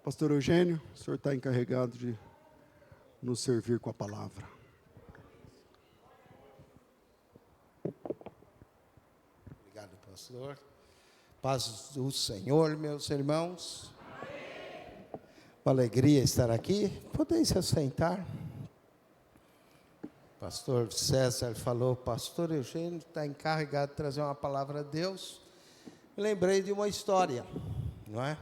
Pastor Eugênio, o senhor está encarregado de nos servir com a palavra. Obrigado, pastor. Paz do Senhor, meus irmãos. Uma alegria estar aqui. Podem se assentar. Pastor César falou, pastor Eugênio está encarregado de trazer uma palavra a Deus. Me lembrei de uma história, não é?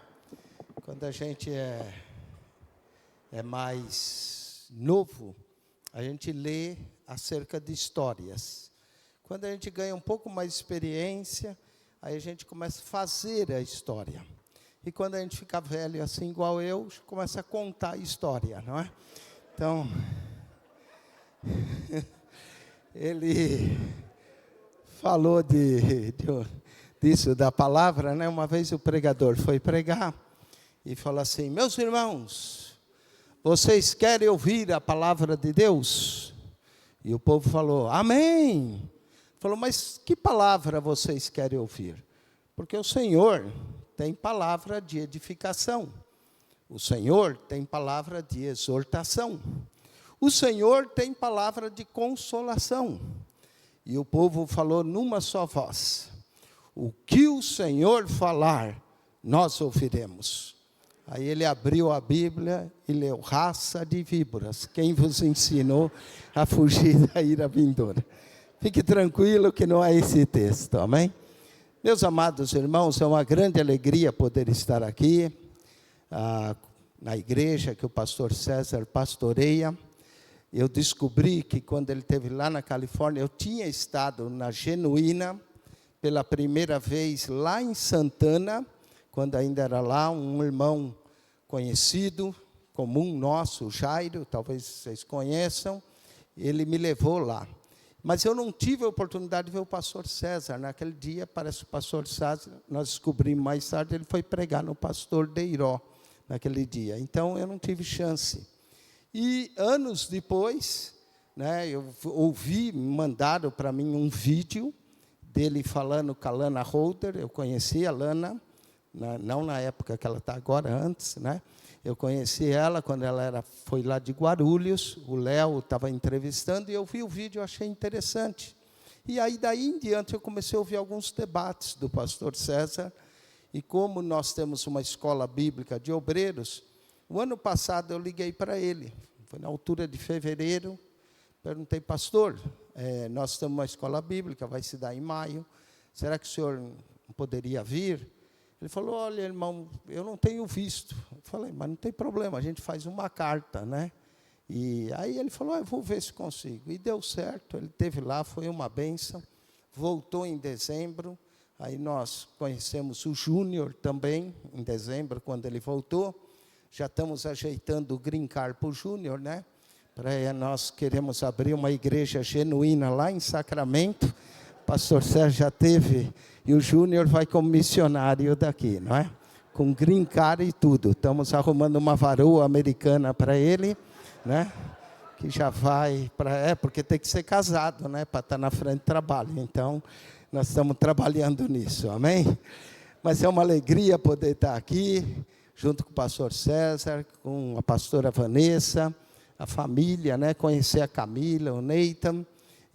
Quando a gente é mais novo, a gente lê acerca de histórias. Quando a gente ganha um pouco mais de experiência, aí a gente começa a fazer a história. E quando a gente fica velho, assim igual eu, começa a contar a história, não é? Então, ele falou disso, da palavra, né? Uma vez o pregador foi pregar e falou assim, meus irmãos, vocês querem ouvir a palavra de Deus? E o povo falou, amém. Falou, mas que palavra vocês querem ouvir? Porque o Senhor tem palavra de edificação. O Senhor tem palavra de exortação. O Senhor tem palavra de consolação. E o povo falou numa só voz, o que o Senhor falar, nós ouviremos. Aí ele abriu a Bíblia e leu, raça de víboras, quem vos ensinou a fugir da ira vindoura? Fique tranquilo que não é esse texto, amém? Meus amados irmãos, é uma grande alegria poder estar aqui, na igreja que o pastor César pastoreia. Eu descobri que quando ele esteve lá na Califórnia, eu tinha estado na Genuína, pela primeira vez lá em Santana, quando ainda era lá, um irmão conhecido, comum nosso, Jairo, talvez vocês conheçam, ele me levou lá. Mas eu não tive a oportunidade de ver o pastor César. Naquele dia, parece que o pastor César, nós descobrimos mais tarde, ele foi pregar no pastor Deiró, naquele dia. Então, eu não tive chance. E anos depois, né, eu ouvi, mandaram para mim um vídeo dele falando com a Lana Holder. Eu conheci a Lana, não na época que ela está agora, antes, né? Eu conheci ela quando ela foi lá de Guarulhos, o Léo estava entrevistando, e eu vi o vídeo e achei interessante. E aí, daí em diante, eu comecei a ouvir alguns debates do pastor César, e como nós temos uma escola bíblica de obreiros, o ano passado eu liguei para ele, foi na altura de fevereiro, perguntei, pastor, nós temos uma escola bíblica, vai se dar em maio, será que o senhor não poderia vir? Ele falou, olha, irmão, eu não tenho visto. Eu falei, mas não tem problema, a gente faz uma carta, né? E aí ele falou, eu vou ver se consigo. E deu certo, ele esteve lá, foi uma bênção. Voltou em dezembro, aí nós conhecemos o Júnior também, em dezembro, quando ele voltou. Já estamos ajeitando o green card para o Júnior, né? Nós queremos abrir uma igreja genuína lá em Sacramento. O pastor Sérgio já teve, e o Júnior vai como missionário daqui, não é? Com green card e tudo. Estamos arrumando uma varoa americana para ele, né? Que já vai para... porque tem que ser casado, né? Para estar na frente do trabalho. Então, nós estamos trabalhando nisso, amém? Mas é uma alegria poder estar aqui, junto com o pastor César, com a pastora Vanessa, a família, né? Conhecer a Camila, o Nathan,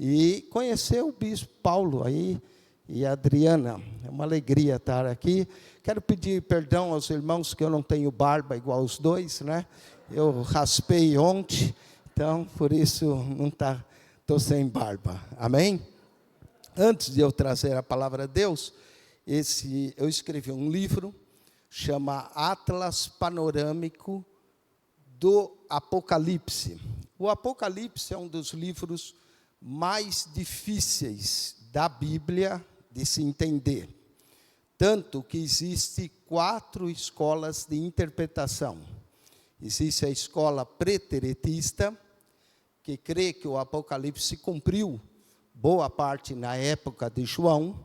e conhecer o bispo Paulo aí, e a Adriana. É uma alegria estar aqui. Quero pedir perdão aos irmãos que eu não tenho barba igual os dois, né? Eu raspei ontem, então, por isso, não estou sem barba. Amém? Antes de eu trazer a palavra de Deus, eu escrevi um livro, chama Atlas Panorâmico do Apocalipse. O Apocalipse é um dos livros mais difíceis da Bíblia de se entender. Tanto que existe 4 escolas de interpretação. Existe a escola preteritista, que crê que o Apocalipse se cumpriu boa parte na época de João,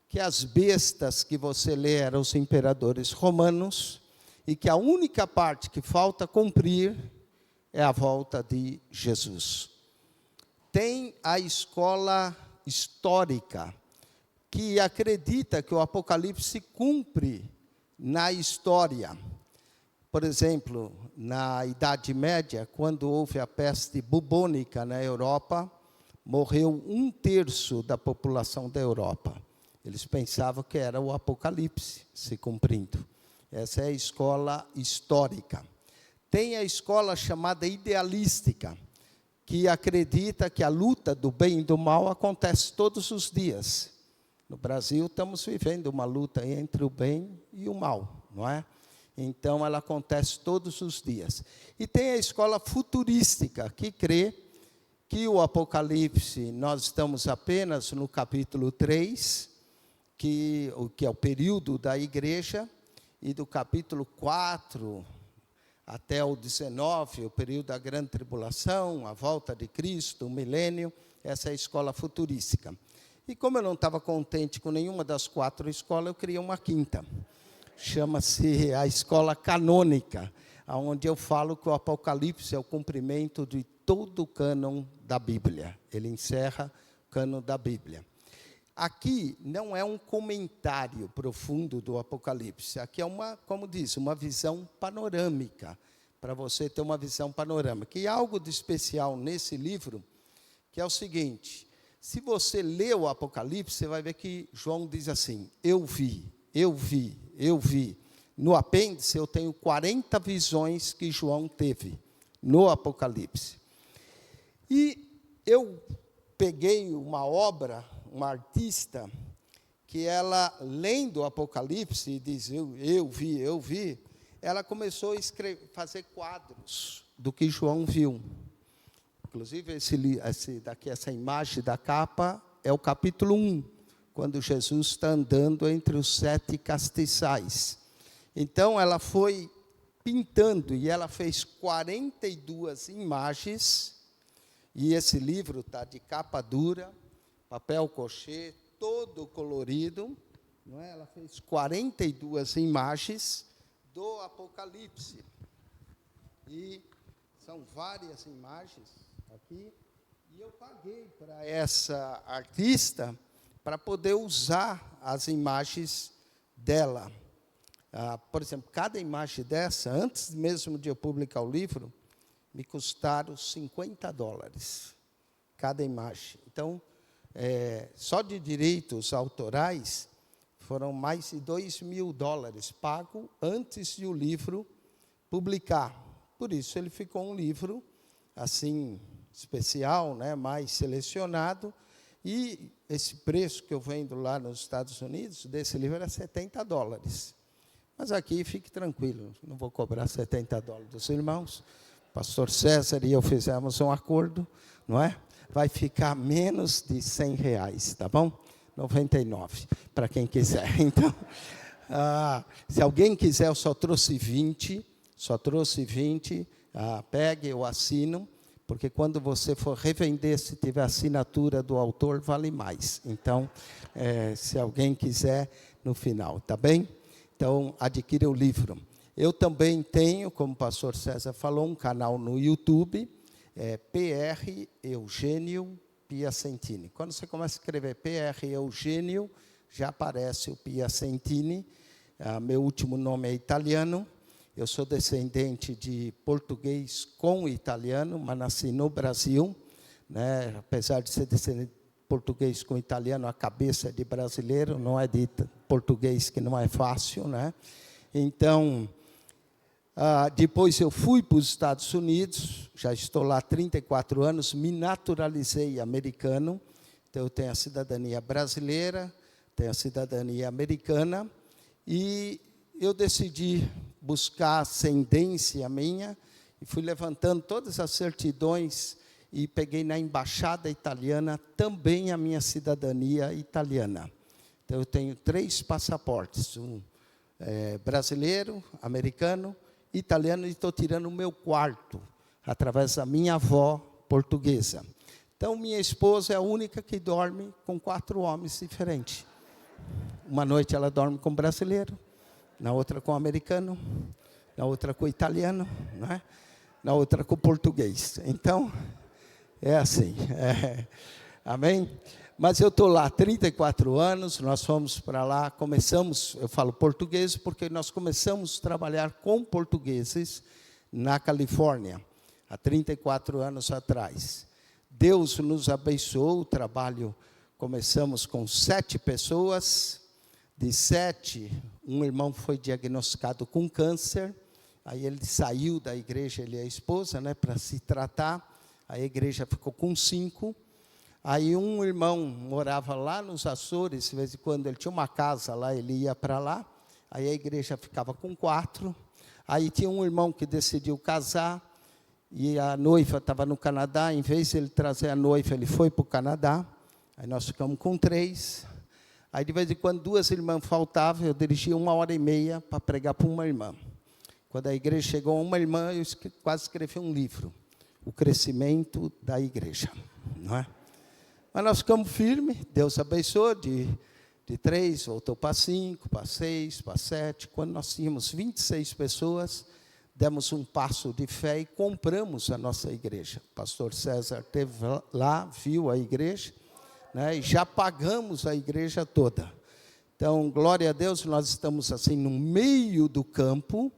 que as bestas que você lê eram os imperadores romanos, e que a única parte que falta cumprir é a volta de Jesus. Tem a escola histórica, que acredita que o Apocalipse cumpre na história, Por exemplo, na Idade Média, quando houve a peste bubônica na Europa, morreu 1/3 da população da Europa. Eles pensavam que era o Apocalipse se cumprindo. Essa é a escola histórica. Tem a escola chamada idealística, que acredita que a luta do bem e do mal acontece todos os dias. No Brasil, estamos vivendo uma luta entre o bem e o mal, não é? Então, ela acontece todos os dias. E tem a escola futurística, que crê que o Apocalipse, nós estamos apenas no capítulo 3, que é o período da igreja, e do capítulo 4 até o 19, o período da grande tribulação, a volta de Cristo, o milênio, essa é a escola futurística. E como eu não estava contente com nenhuma das 4 escolas, eu criei uma quinta. Chama-se a escola canônica, onde eu falo que o Apocalipse é o cumprimento de todo o cânon da Bíblia. Ele encerra o cânon da Bíblia. Aqui não é um comentário profundo do Apocalipse. Aqui é como diz, uma visão panorâmica, para você ter uma visão panorâmica. E algo de especial nesse livro, que é o seguinte: se você lê o Apocalipse, você vai ver que João diz assim: eu vi, eu vi, eu vi. No apêndice, eu tenho 40 visões que João teve no Apocalipse. E eu peguei uma obra, uma artista, que ela, lendo o Apocalipse, e diz, eu vi, ela começou a fazer quadros do que João viu. Inclusive, essa imagem da capa é o capítulo 1, quando Jesus está andando entre os 7 castiçais. Então, ela foi pintando, e ela fez 42 imagens, e esse livro está de capa dura, papel cochê, todo colorido, não é? Ela fez 42 imagens do Apocalipse. E são várias imagens aqui. E eu paguei para essa artista para poder usar as imagens dela. Por exemplo, cada imagem dessa, antes mesmo de eu publicar o livro, me custaram $50, cada imagem. Então, só de direitos autorais, foram mais de $2.000 pago antes de o livro publicar. Por isso, ele ficou um livro, assim, especial, né, mais selecionado, e esse preço que eu vendo lá nos Estados Unidos, desse livro, era $70. Mas aqui, fique tranquilo, não vou cobrar $70 dos irmãos. O pastor César e eu fizemos um acordo, não é? Vai ficar menos de R$100, tá bom? 99, para quem quiser. Então, se alguém quiser, eu só trouxe 20, pegue, eu assino, porque quando você for revender, se tiver assinatura do autor, vale mais. Então, se alguém quiser, no final, tá bem? Então, adquira o livro. Eu também tenho, como o pastor César falou, um canal no YouTube, PR Eugênio Piacentini. Quando você começa a escrever PR Eugênio, já aparece o Piacentini. Meu último nome é italiano. Eu sou descendente de português com italiano, mas nasci no Brasil, né? Apesar de ser descendente de português com italiano, a cabeça é de brasileiro, não é de português, que não é fácil, né? Então, depois eu fui para os Estados Unidos, já estou lá há 34 anos, me naturalizei americano, então eu tenho a cidadania brasileira, tenho a cidadania americana, e eu decidi buscar ascendência minha, e fui levantando todas as certidões, e peguei na embaixada italiana também a minha cidadania italiana. Então, eu tenho 3 passaportes, um brasileiro, americano, italiano, e estou tirando o meu 4º, através da minha avó portuguesa. Então, minha esposa é a única que dorme com 4 homens diferentes. Uma noite ela dorme com brasileiro, na outra com americano, na outra com italiano, não é? Na outra com português. Então, é assim. Amém? Mas eu estou lá há 34 anos, nós fomos para lá, começamos, eu falo português, porque nós começamos a trabalhar com portugueses na Califórnia, há 34 anos atrás. Deus nos abençoou, o trabalho, começamos com 7 pessoas, de 7, um irmão foi diagnosticado com câncer, aí ele saiu da igreja, ele e a esposa, né, para se tratar, a igreja ficou com 5, aí um irmão morava lá nos Açores, de vez em quando ele tinha uma casa lá, ele ia para lá, aí a igreja ficava com 4, aí tinha um irmão que decidiu casar, e a noiva estava no Canadá, em vez de ele trazer a noiva, ele foi para o Canadá, aí nós ficamos com 3, aí de vez em quando 2 irmãs faltavam, eu dirigia 1h30 para pregar para uma irmã. Quando a igreja chegou a uma irmã, eu quase escrevi um livro, O Crescimento da Igreja, não é? Mas nós ficamos firmes, Deus abençoou, de 3, voltou para 5, para 6, para 7, quando nós tínhamos 26 pessoas, demos um passo de fé e compramos a nossa igreja. O pastor César esteve lá, viu a igreja, né, e já pagamos a igreja toda. Então, glória a Deus, nós estamos assim no meio do campo,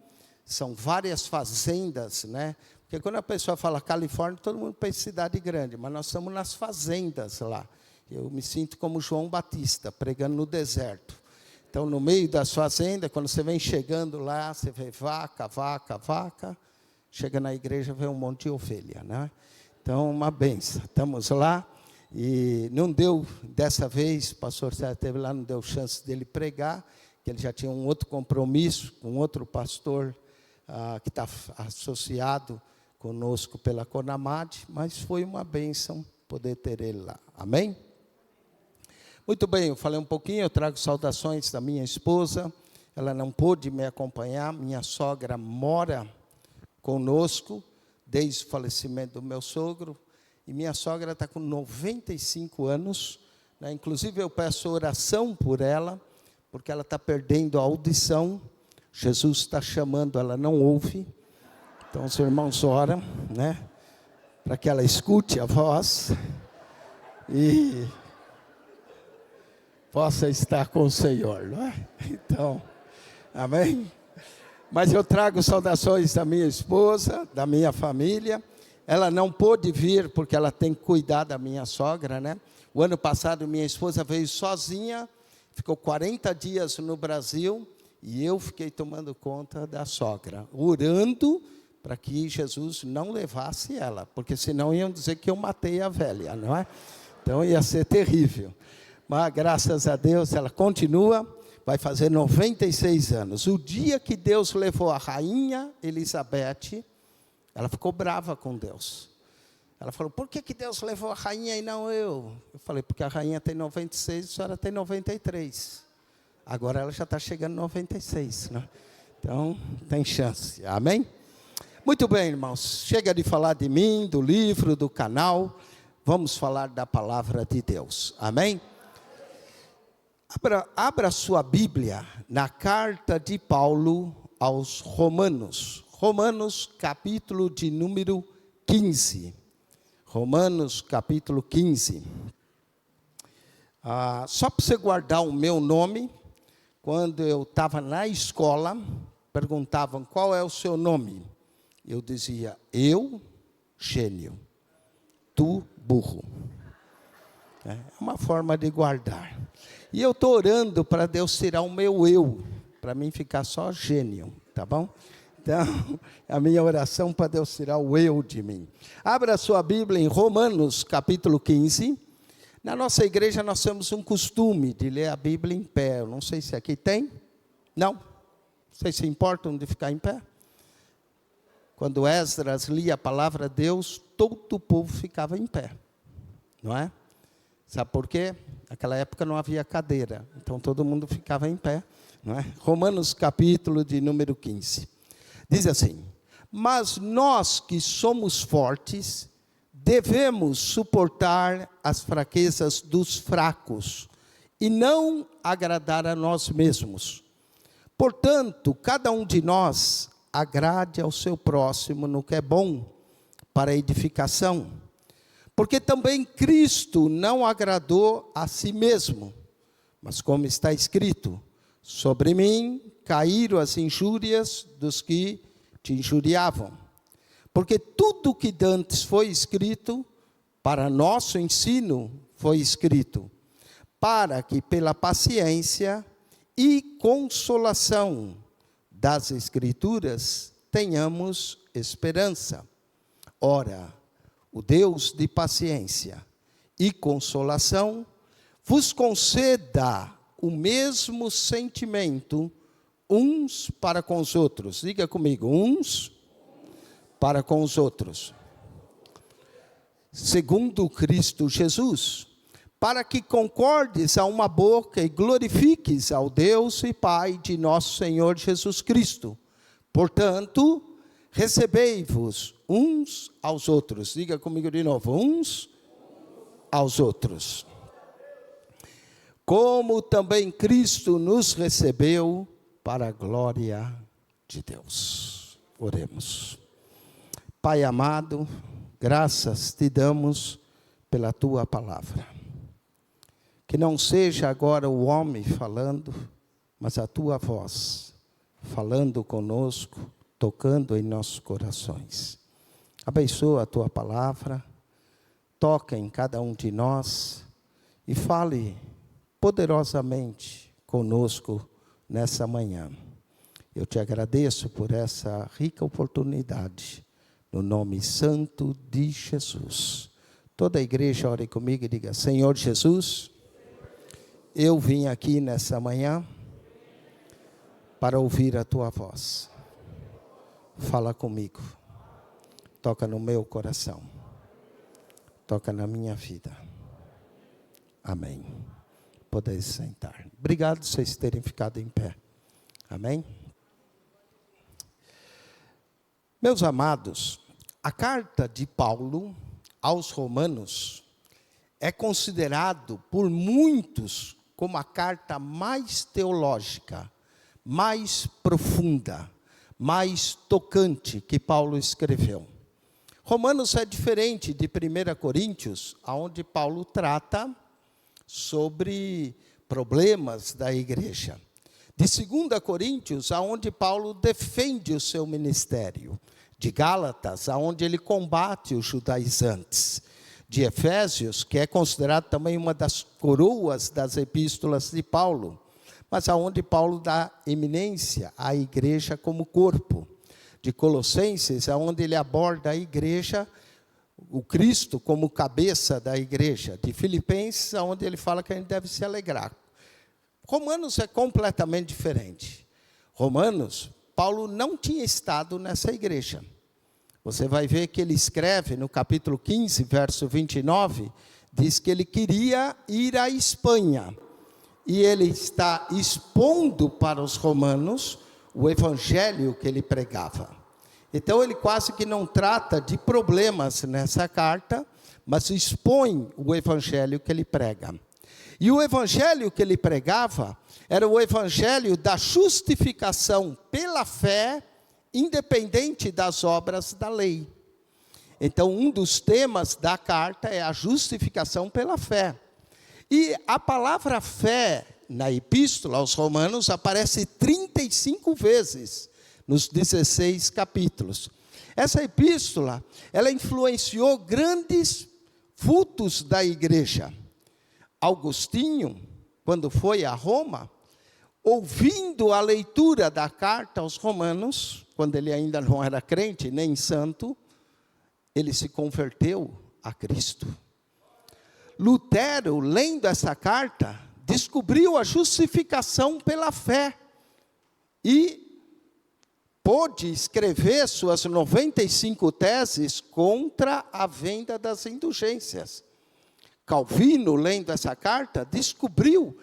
são várias fazendas, né? Porque quando a pessoa fala Califórnia, todo mundo pensa em cidade grande, mas nós estamos nas fazendas lá. Eu me sinto como João Batista, pregando no deserto. Então, no meio das fazendas, quando você vem chegando lá, você vê vaca, vaca, vaca, chega na igreja, vê um monte de ovelha, né? Então, uma benção. Estamos lá, e não deu, dessa vez, o pastor Sérgio esteve lá, não deu chance dele pregar, que ele já tinha um outro compromisso com outro pastor, que está associado conosco pela Conamad, mas foi uma bênção poder ter ele lá. Amém? Muito bem, eu falei um pouquinho, eu trago saudações da minha esposa, ela não pôde me acompanhar, minha sogra mora conosco, desde o falecimento do meu sogro, e minha sogra está com 95 anos, né? Inclusive eu peço oração por ela, porque ela está perdendo a audição, Jesus está chamando, ela não ouve, então os irmãos oram, né, para que ela escute a voz, e possa estar com o Senhor, não é? Então, amém? Mas eu trago saudações da minha esposa, da minha família. Ela não pôde vir porque ela tem que cuidar da minha sogra, né? O ano passado minha esposa veio sozinha, ficou 40 dias no Brasil e eu fiquei tomando conta da sogra, orando para que Jesus não levasse ela, porque senão iam dizer que eu matei a velha, não é? Então ia ser terrível. Mas graças a Deus ela continua, vai fazer 96 anos. O dia que Deus levou a rainha Elizabeth, ela ficou brava com Deus. Ela falou, por que Deus levou a rainha e não eu? Eu falei, porque a rainha tem 96 e a senhora tem 93. Agora ela já está chegando em 96, né? Então tem chance, amém? Muito bem, irmãos, chega de falar de mim, do livro, do canal, vamos falar da palavra de Deus, amém? Abra sua Bíblia na carta de Paulo aos Romanos. Romanos, capítulo de número 15. Romanos, capítulo 15. Só para você guardar o meu nome, quando eu estava na escola, perguntavam qual é o seu nome. Eu dizia, eu, gênio, tu, burro. É uma forma de guardar. E eu estou orando para Deus tirar o meu eu, para mim ficar só gênio, tá bom? Então, a minha oração para Deus tirar o eu de mim. Abra a sua Bíblia em Romanos, capítulo 15. Na nossa igreja nós temos um costume de ler a Bíblia em pé. Eu não sei se aqui tem. Não? Vocês se importam de ficar em pé? Quando Esdras lia a palavra de Deus, todo o povo ficava em pé. Não é? Sabe por quê? Naquela época não havia cadeira, então todo mundo ficava em pé, não é? Romanos capítulo de número 15. Diz assim, mas nós que somos fortes, devemos suportar as fraquezas dos fracos, e não agradar a nós mesmos. Portanto, cada um de nós agrade ao seu próximo no que é bom, para a edificação. Porque também Cristo não agradou a si mesmo, mas como está escrito, sobre mim caíram as injúrias dos que te injuriavam. Porque tudo que dantes foi escrito, para nosso ensino foi escrito, para que pela paciência e consolação das Escrituras tenhamos esperança. Ora, o Deus de paciência e consolação vos conceda o mesmo sentimento uns para com os outros. Diga comigo, uns para com os outros. Segundo Cristo Jesus, para que concordes a uma boca e glorifiques ao Deus e Pai de nosso Senhor Jesus Cristo. Portanto, recebei-vos uns aos outros. Diga comigo de novo, uns aos outros. Como também Cristo nos recebeu para a glória de Deus. Oremos. Pai amado, graças te damos pela tua palavra. Que não seja agora o homem falando, mas a tua voz falando conosco, tocando em nossos corações. Abençoa a tua palavra, toca em cada um de nós e fale poderosamente conosco nessa manhã. Eu te agradeço por essa rica oportunidade, no nome santo de Jesus. Toda a igreja ore comigo e diga: Senhor Jesus, eu vim aqui nessa manhã para ouvir a tua voz. Fala comigo, toca no meu coração, toca na minha vida. Amém. Podeis sentar. Obrigado por vocês terem ficado em pé. Amém? Meus amados, a carta de Paulo aos Romanos é considerado por muitos como a carta mais teológica, mais profunda, mais tocante que Paulo escreveu. Romanos é diferente de 1 Coríntios, onde Paulo trata sobre problemas da igreja. De 2 Coríntios, aonde Paulo defende o seu ministério. De Gálatas, aonde ele combate os judaizantes. De Efésios, que é considerado também uma das coroas das epístolas de Paulo, mas aonde Paulo dá eminência à igreja como corpo. De Colossenses, aonde ele aborda a igreja, o Cristo como cabeça da igreja. De Filipenses, aonde ele fala que a gente deve se alegrar. Romanos é completamente diferente. Romanos, Paulo não tinha estado nessa igreja. Você vai ver que ele escreve no capítulo 15, verso 29, diz que ele queria ir à Espanha. E ele está expondo para os romanos o evangelho que ele pregava. Então ele quase que não trata de problemas nessa carta, mas expõe o evangelho que ele prega. E o evangelho que ele pregava era o evangelho da justificação pela fé, independente das obras da lei. Então, um dos temas da carta é a justificação pela fé. E a palavra fé, na epístola aos Romanos, aparece 35 vezes, nos 16 capítulos. Essa epístola, ela influenciou grandes vultos da igreja. Agostinho, quando foi a Roma, ouvindo a leitura da carta aos Romanos, quando ele ainda não era crente, nem santo, ele se converteu a Cristo. Lutero, lendo essa carta, descobriu a justificação pela fé e pôde escrever suas 95 teses contra a venda das indulgências. Calvino, lendo essa carta, descobriu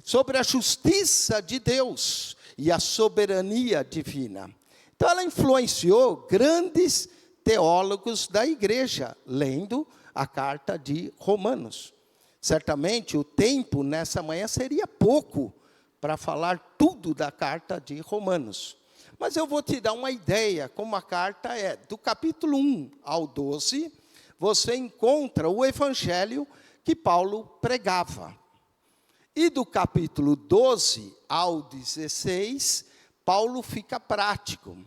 sobre a justiça de Deus e a soberania divina. Então, ela influenciou grandes teólogos da igreja, lendo a carta de Romanos. Certamente, o tempo nessa manhã seria pouco para falar tudo da carta de Romanos. Mas eu vou te dar uma ideia como a carta é. Do capítulo 1 ao 12, você encontra o evangelho que Paulo pregava. E do capítulo 12 ao 16, Paulo fica prático.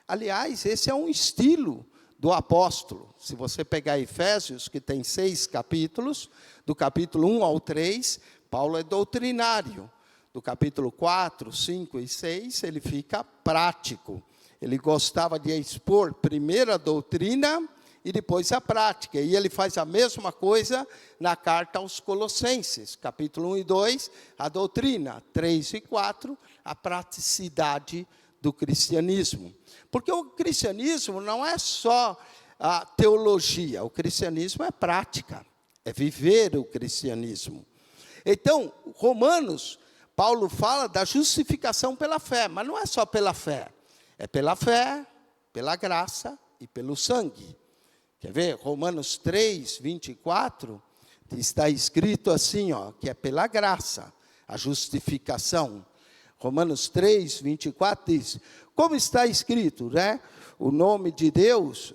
Aliás, esse é um estilo do apóstolo. Se você pegar Efésios, que tem 6 capítulos, do capítulo 1 ao 3, Paulo é doutrinário. Do capítulo 4, 5 e 6, ele fica prático. Ele gostava de expor primeiro a doutrina e depois a prática. E ele faz a mesma coisa na carta aos Colossenses. Capítulo 1 e 2, a doutrina. 3 e 4, a praticidade do cristianismo. Porque o cristianismo não é só a teologia. O cristianismo é prática. É viver o cristianismo. Então, Romanos, Paulo fala da justificação pela fé. Mas não é só pela fé. É pela fé, pela graça e pelo sangue. Quer ver? Romanos 3, 24, está escrito assim, que é pela graça, a justificação. Romanos 3, 24 diz, como está escrito, né? O nome de Deus,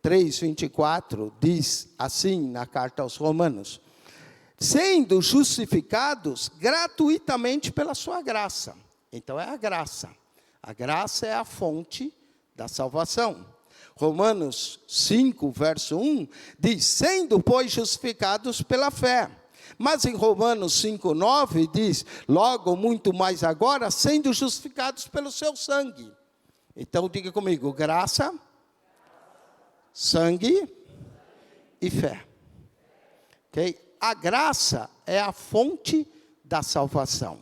3, 24, diz assim na carta aos Romanos, sendo justificados gratuitamente pela sua graça. Então é a graça. A graça é a fonte da salvação. Romanos 5, verso 1, diz, sendo, pois, justificados pela fé. Mas em Romanos 5, 9, diz, logo, muito mais agora, sendo justificados pelo seu sangue. Então, diga comigo, graça, sangue e fé. Okay? A graça é a fonte da salvação.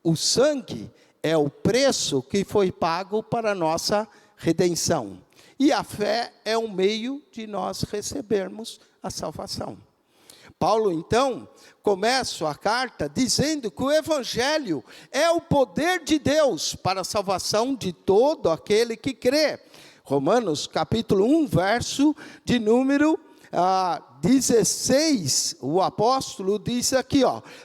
O sangue é o preço que foi pago para a nossa redenção. E a fé é um meio de nós recebermos a salvação. Paulo, então, começa a carta dizendo que o evangelho é o poder de Deus para a salvação de todo aquele que crê. Romanos, capítulo 1, verso de número 16, o apóstolo diz aqui,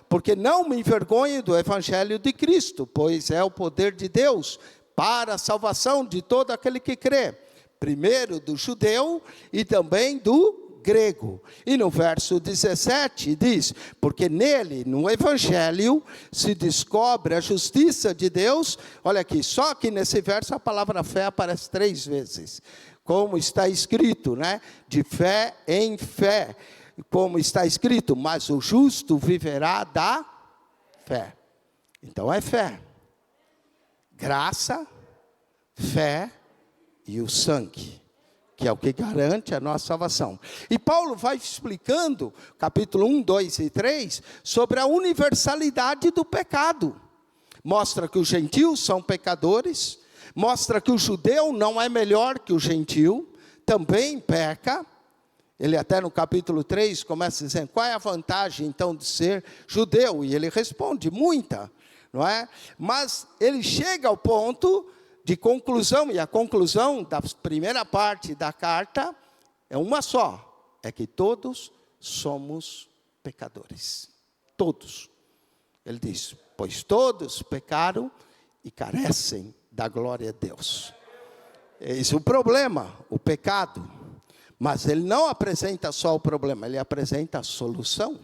porque não me envergonho do evangelho de Cristo, pois é o poder de Deus para a salvação de todo aquele que crê. Primeiro do judeu e também do grego. E no verso 17 diz, porque nele, no evangelho, se descobre a justiça de Deus. Olha aqui, só que nesse verso a palavra fé aparece 3 vezes. Como está escrito, né? De fé em fé. Como está escrito, mas o justo viverá da fé. Então é fé. Graça, fé e o sangue, que é o que garante a nossa salvação. E Paulo vai explicando, capítulo 1, 2 e 3, sobre a universalidade do pecado. Mostra que os gentios são pecadores, mostra que o judeu não é melhor que o gentio, também peca. Ele até no capítulo 3 começa dizendo, qual é a vantagem então de ser judeu? E ele responde, muita, não é? Mas ele chega ao ponto de conclusão, e a conclusão da primeira parte da carta é uma só, é que todos somos pecadores. Todos. Ele diz, pois todos pecaram e carecem da glória de Deus. Esse é o problema, o pecado. Mas ele não apresenta só o problema, ele apresenta a solução.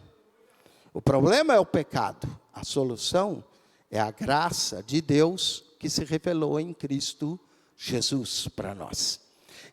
O problema é o pecado, a solução é a graça de Deus que se revelou em Cristo Jesus para nós.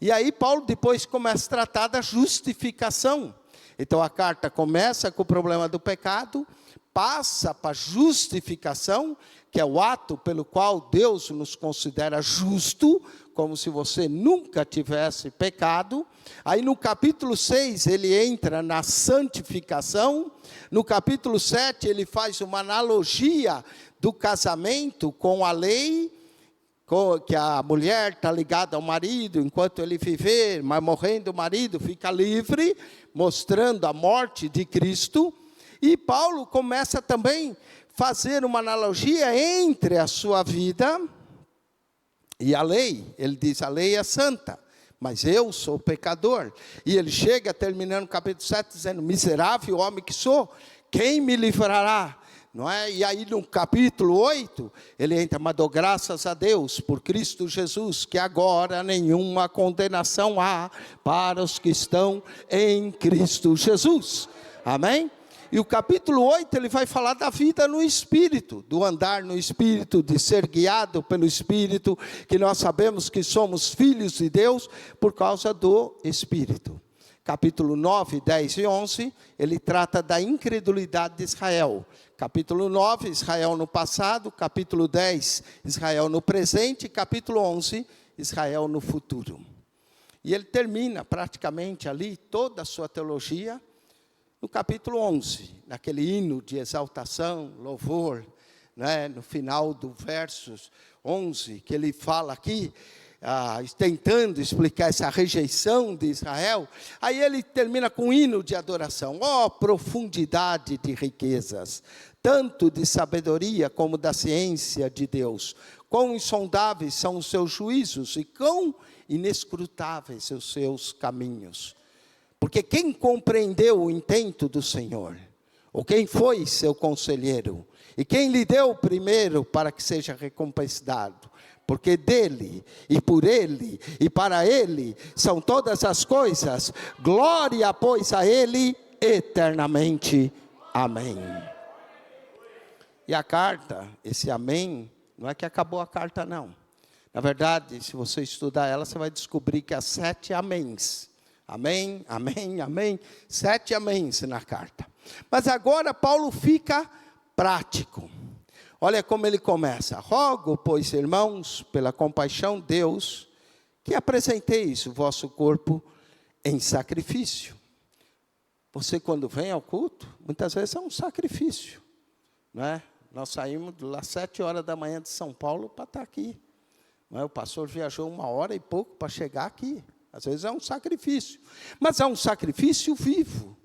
E aí Paulo depois começa a tratar da justificação. Então a carta começa com o problema do pecado, passa para a justificação, que é o ato pelo qual Deus nos considera justo, como se você nunca tivesse pecado. Aí no capítulo 6 ele entra na santificação. No capítulo 7 ele faz uma analogia do casamento com a lei, que a mulher está ligada ao marido enquanto ele viver, mas morrendo o marido fica livre, mostrando a morte de Cristo. E Paulo começa também a fazer uma analogia entre a sua vida e a lei. Ele diz, a lei é santa, mas eu sou pecador. E ele chega terminando o capítulo 7 dizendo, miserável homem que sou, quem me livrará não é? E aí no capítulo 8, ele entra, mas dou graças a Deus por Cristo Jesus, que agora nenhuma condenação há para os que estão em Cristo Jesus. Amém? E o capítulo 8, ele vai falar da vida no Espírito, do andar no Espírito, de ser guiado pelo Espírito, que nós sabemos que somos filhos de Deus por causa do Espírito. Capítulo 9, 10 e 11, ele trata da incredulidade de Israel. Capítulo 9, Israel no passado. Capítulo 10, Israel no presente. Capítulo 11, Israel no futuro. E ele termina praticamente ali toda a sua teologia no capítulo 11, naquele hino de exaltação, louvor, né, no final do versos 11, que ele fala aqui, tentando explicar essa rejeição de Israel. Aí ele termina com um hino de adoração. Ó, profundidade de riquezas, tanto de sabedoria como da ciência de Deus. Quão insondáveis são os seus juízos e quão inescrutáveis os seus caminhos. Porque quem compreendeu o intento do Senhor? Ou quem foi seu conselheiro? E quem lhe deu primeiro para que seja recompensado? Porque dele, e por ele, e para ele, são todas as coisas. Glória, pois, a ele eternamente. Amém. E a carta, esse amém, não é que acabou a carta, não. Na verdade, se você estudar ela, você vai descobrir que há 7 améns. Amém, amém, amém. 7 améns na carta. Mas agora Paulo fica prático. Olha como ele começa. Rogo, pois, irmãos, pela compaixão de Deus, que apresenteis o vosso corpo em sacrifício. Você, quando vem ao culto, muitas vezes é um sacrifício, não é? Nós saímos às 7 horas da manhã de São Paulo para estar aqui. Não é? O pastor viajou 1 hora e pouco para chegar aqui. Às vezes é um sacrifício, mas é um sacrifício vivo,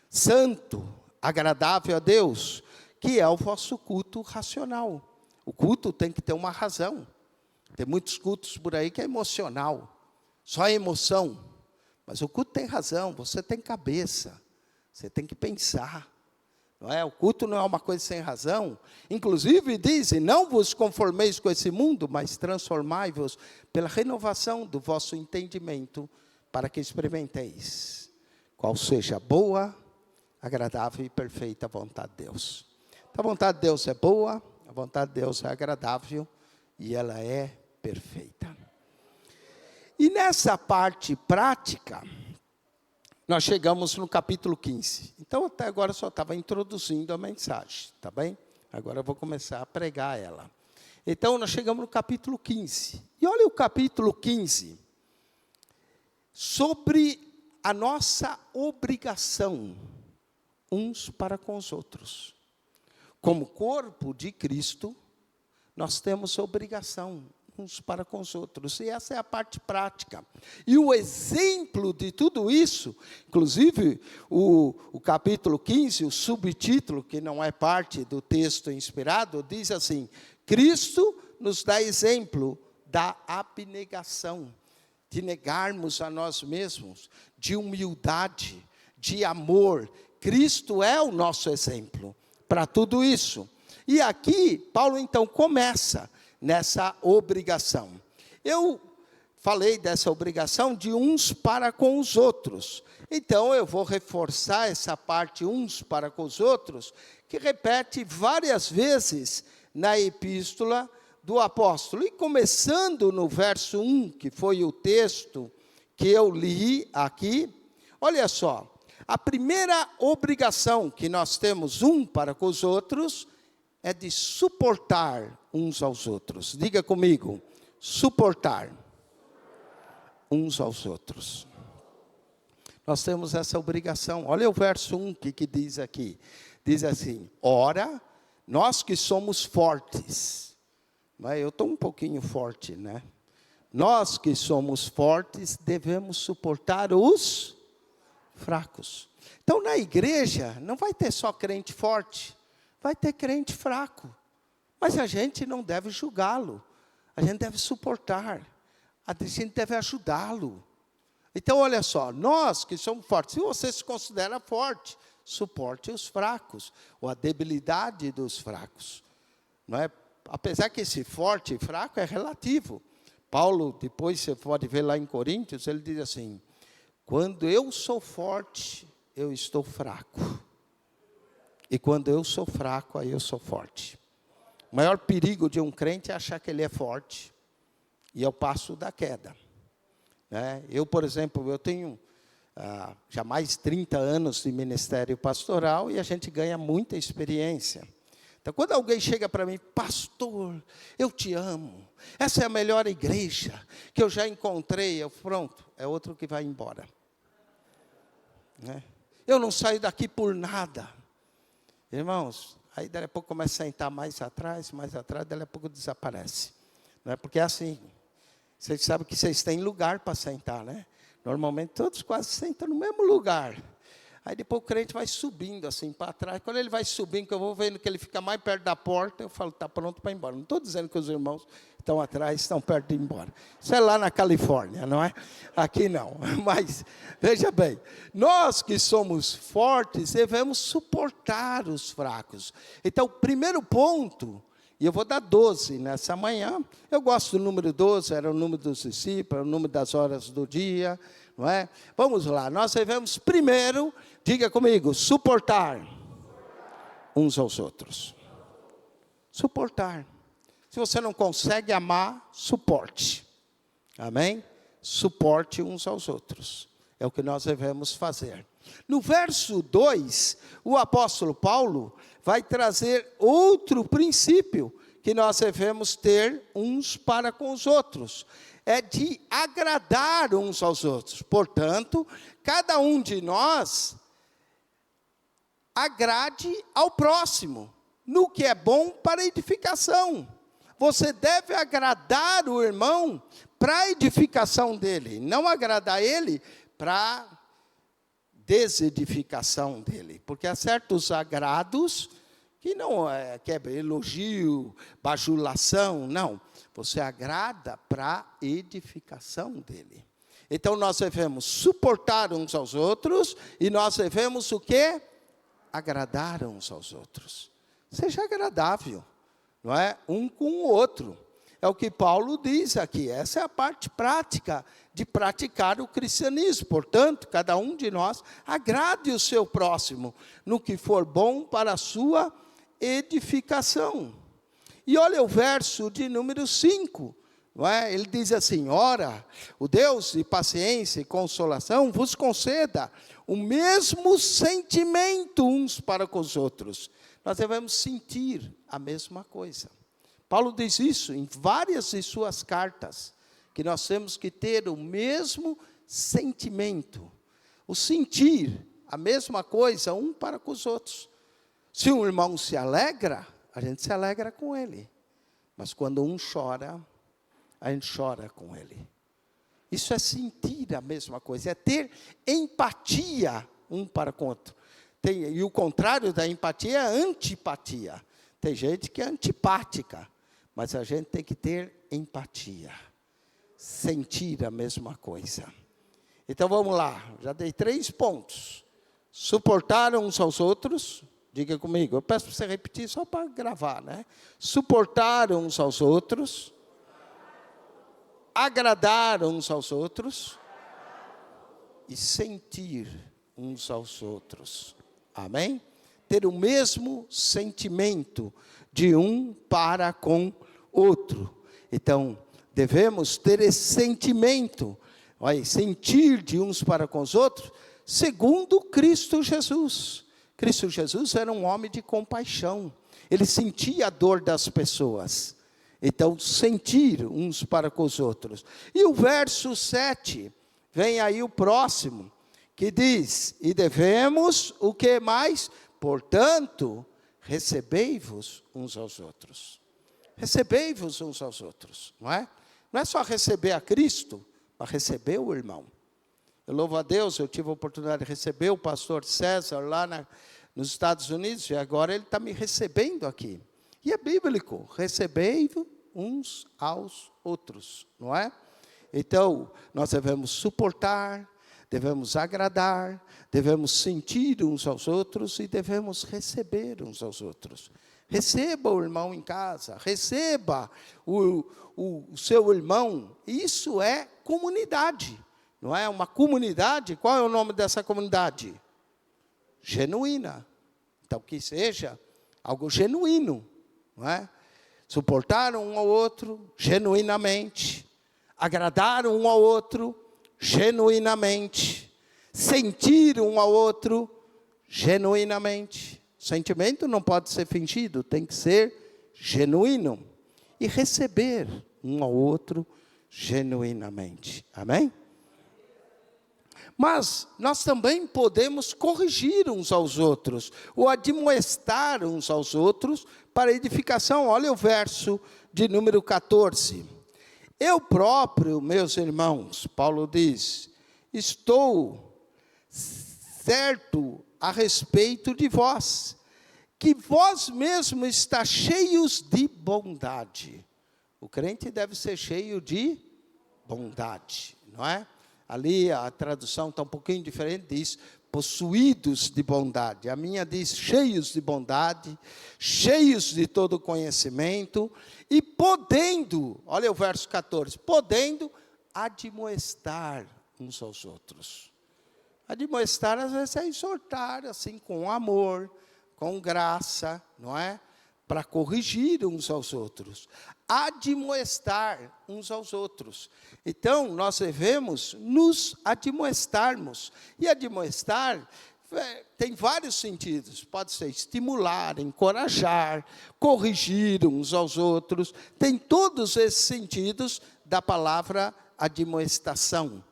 santo, agradável a Deus, que é o vosso culto racional. O culto tem que ter uma razão. Tem muitos cultos por aí que é emocional, só emoção. Mas o culto tem razão, você tem cabeça, você tem que pensar. Não é? O culto não é uma coisa sem razão. Inclusive dizem, não vos conformeis com esse mundo, mas transformai-vos pela renovação do vosso entendimento, para que experimenteis qual seja a boa, agradável e perfeita vontade de Deus. Então, a vontade de Deus é boa, a vontade de Deus é agradável e ela é perfeita. E nessa parte prática, nós chegamos no capítulo 15. Então, até agora eu só estava introduzindo a mensagem, tá bem? Agora eu vou começar a pregar ela. Então, nós chegamos no capítulo 15. E olha o capítulo 15. Sobre a nossa obrigação uns para com os outros. Como corpo de Cristo, nós temos obrigação uns para com os outros. E essa é a parte prática. E o exemplo de tudo isso, inclusive o capítulo 15, o subtítulo, que não é parte do texto inspirado, diz assim: Cristo nos dá exemplo da abnegação, de negarmos a nós mesmos, de humildade, de amor. Cristo é o nosso exemplo para tudo isso. E aqui, Paulo então começa nessa obrigação. Eu falei dessa obrigação de uns para com os outros. Então, eu vou reforçar essa parte uns para com os outros, que repete várias vezes na epístola do apóstolo. E começando no verso 1, que foi o texto que eu li aqui, olha só, a primeira obrigação que nós temos um para com os outros é de suportar uns aos outros. Diga comigo, suportar uns aos outros. Nós temos essa obrigação. Olha o verso 1 que diz aqui. Diz assim: ora, nós que somos fortes. Mas eu estou um pouquinho forte, né? Nós que somos fortes devemos suportar os fracos. Então, na igreja, não vai ter só crente forte. Vai ter crente fraco, mas a gente não deve julgá-lo, a gente deve suportar, a gente deve ajudá-lo. Então, olha só, nós que somos fortes, se você se considera forte, suporte os fracos, ou a debilidade dos fracos. Não é? Apesar que esse forte e fraco é relativo. Paulo, depois você pode ver lá em Coríntios, ele diz assim: quando eu sou forte, eu estou fraco. E quando eu sou fraco, aí eu sou forte. O maior perigo de um crente é achar que ele é forte. E é o passo da queda. Né? Eu, por exemplo, eu tenho já mais de 30 anos de ministério pastoral e a gente ganha muita experiência. Então, quando alguém chega para mim: pastor, eu te amo, essa é a melhor igreja que eu já encontrei, pronto, é outro que vai embora. Né? Eu não saio daqui por nada. Irmãos, aí daqui a pouco começa a sentar mais atrás, daqui a pouco desaparece. Não é? Porque é assim, vocês sabem que vocês têm lugar para sentar, né? Normalmente todos quase sentam no mesmo lugar. Aí depois o crente vai subindo assim para trás. Quando ele vai subindo, que eu vou vendo que ele fica mais perto da porta, eu falo: está pronto para ir embora. Não estou dizendo que os irmãos que estão atrás estão perto de ir embora. Isso é lá na Califórnia, não é? Aqui não. Mas, veja bem, nós que somos fortes, devemos suportar os fracos. Então, o primeiro ponto, e eu vou dar 12 nessa manhã. Eu gosto do número 12, era o número dos discípulos, era o número das horas do dia. Não é? Vamos lá, nós devemos primeiro, diga comigo, suportar uns aos outros. Suportar. Se você não consegue amar, suporte. Amém? Suporte uns aos outros. É o que nós devemos fazer. No verso 2, o apóstolo Paulo vai trazer outro princípio que nós devemos ter uns para com os outros. É de agradar uns aos outros. Portanto, cada um de nós agrade ao próximo, no que é bom para edificação. Você deve agradar o irmão para a edificação dele, não agradar ele para a desedificação dele. Porque há certos agrados que não é elogio, bajulação, não. Você agrada para a edificação dele. Então, nós devemos suportar uns aos outros, e nós devemos o quê? Agradar uns aos outros. Seja agradável, não é? Um com o outro. É o que Paulo diz aqui. Essa é a parte prática de praticar o cristianismo. Portanto, cada um de nós agrade o seu próximo no que for bom para a sua edificação. E olha o verso de número 5, não é? Ele diz assim: ora, o Deus de paciência e consolação vos conceda o mesmo sentimento uns para com os outros. Nós devemos sentir a mesma coisa. Paulo diz isso em várias de suas cartas, que nós temos que ter o mesmo sentimento, o sentir a mesma coisa um para com os outros. Se um irmão se alegra, a gente se alegra com ele. Mas quando um chora, a gente chora com ele. Isso é sentir a mesma coisa, é ter empatia um para com o outro. E o contrário da empatia é a antipatia. Tem gente que é antipática, mas a gente tem que ter empatia. Sentir a mesma coisa. Então vamos lá, já dei 3 pontos. Suportar uns aos outros. Diga comigo, eu peço para você repetir só para gravar, né? Suportar uns aos outros, agradar uns aos outros e sentir uns aos outros. Amém? Ter o mesmo sentimento de um para com outro. Então, devemos ter esse sentimento, sentir de uns para com os outros, segundo Cristo Jesus. Cristo Jesus era um homem de compaixão. Ele sentia a dor das pessoas. Então, sentir uns para com os outros. E o verso 7, vem aí o próximo, que diz: e devemos, o que mais? Portanto, recebei-vos uns aos outros. Recebei-vos uns aos outros, não é? Não é só receber a Cristo, mas receber o irmão. Eu louvo a Deus, eu tive a oportunidade de receber o pastor César lá nos Estados Unidos, e agora ele está me recebendo aqui. E é bíblico, recebendo uns aos outros, não é? Então, nós devemos suportar, devemos agradar, devemos sentir uns aos outros e devemos receber uns aos outros. Receba o irmão em casa, receba o seu irmão. Isso é comunidade, não é? Uma comunidade, qual é o nome dessa comunidade? Genuína. Então, que seja algo genuíno, não é? Suportar um ao outro genuinamente, agradar um ao outro genuinamente, sentir um ao outro genuinamente. Sentimento não pode ser fingido, tem que ser genuíno. E receber um ao outro genuinamente. Amém? Mas nós também podemos corrigir uns aos outros, ou admoestar uns aos outros para edificação. Olha o verso de número 14. Eu próprio, meus irmãos, Paulo diz, estou certo a respeito de vós, que vós mesmos está cheios de bondade. O crente deve ser cheio de bondade, não é? Ali a tradução está um pouquinho diferente, diz possuídos de bondade. A minha diz cheios de bondade, cheios de todo conhecimento e podendo, olha o verso 14, podendo admoestar uns aos outros. Admoestar às vezes é exortar, assim, com amor, com graça, não é? Para corrigir uns aos outros. Admoestar uns aos outros. Então, nós devemos nos admoestarmos. E admoestar tem vários sentidos. Pode ser estimular, encorajar, corrigir uns aos outros. Tem todos esses sentidos da palavra admoestação.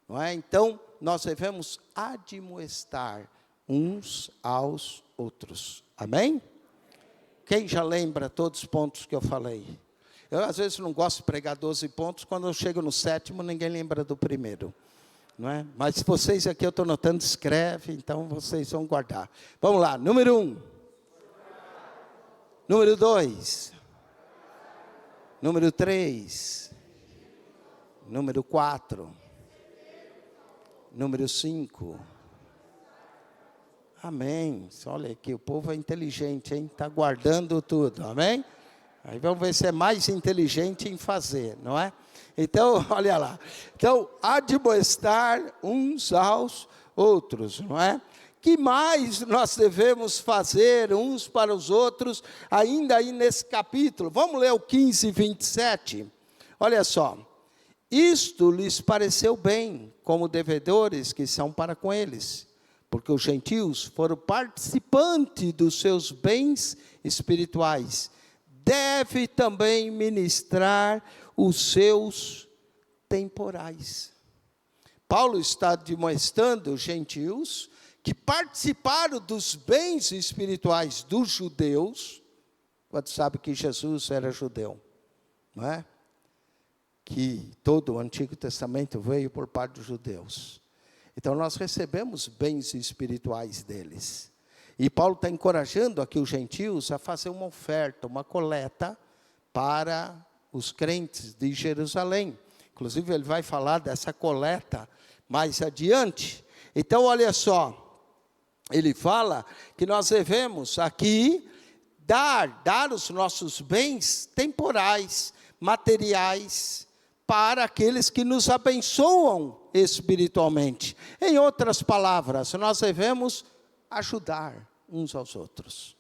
Não é? Então, nós devemos admoestar uns aos outros. Amém? Quem já lembra todos os pontos que eu falei? Eu, às vezes, não gosto de pregar 12 pontos. Quando eu chego no 7º, ninguém lembra do primeiro. Não é? Mas vocês aqui, eu estou notando, escreve, então vocês vão guardar. Vamos lá, número 1. Número 2. Número 3. Número 4. Número 5. Amém. Olha aqui, o povo é inteligente, hein? Está guardando tudo, amém? Aí vamos ver se é mais inteligente em fazer, não é? Então, olha lá. Então, admoestar uns aos outros, não é? Que mais nós devemos fazer uns para os outros, ainda aí nesse capítulo? Vamos ler o 15 e 27. Olha só. Isto lhes pareceu bem, como devedores que são para com eles, porque os gentios foram participantes dos seus bens espirituais. Deve também ministrar os seus temporais. Paulo está admoestando os gentios que participaram dos bens espirituais dos judeus. Quando sabe que Jesus era judeu, não é? Que todo o Antigo Testamento veio por parte dos judeus. Então, nós recebemos bens espirituais deles. E Paulo está encorajando aqui os gentios a fazer uma oferta, uma coleta para os crentes de Jerusalém. Inclusive, ele vai falar dessa coleta mais adiante. Então, olha só, ele fala que nós devemos aqui dar os nossos bens temporais, materiais, para aqueles que nos abençoam espiritualmente. Em outras palavras, nós devemos ajudar uns aos outros,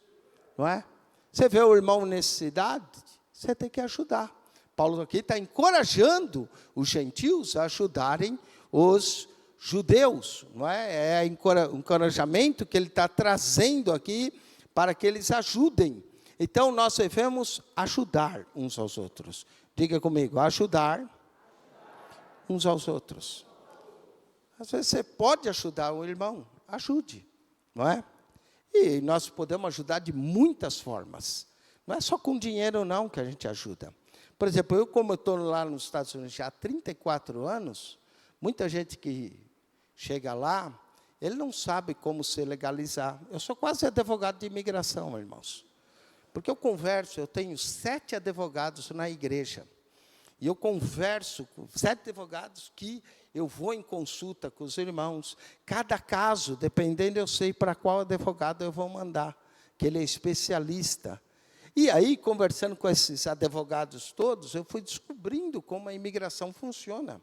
não é? Você vê o irmão em necessidade, você tem que ajudar. Paulo aqui está encorajando os gentios a ajudarem os judeus, não é? É o encorajamento que ele está trazendo aqui para que eles ajudem. Então, nós devemos ajudar uns aos outros. Diga comigo, ajudar uns aos outros. Às vezes você pode ajudar o irmão, ajude, não é? E nós podemos ajudar de muitas formas. Não é só com dinheiro não que a gente ajuda. Por exemplo, eu como estou lá nos Estados Unidos já há 34 anos, muita gente que chega lá, ele não sabe como se legalizar. Eu sou quase advogado de imigração, irmãos. Porque eu tenho 7 advogados na igreja. E eu converso com 7 advogados que eu vou em consulta com os irmãos. Cada caso, dependendo, eu sei para qual advogado eu vou mandar, que ele é especialista. E aí, conversando com esses advogados todos, eu fui descobrindo como a imigração funciona.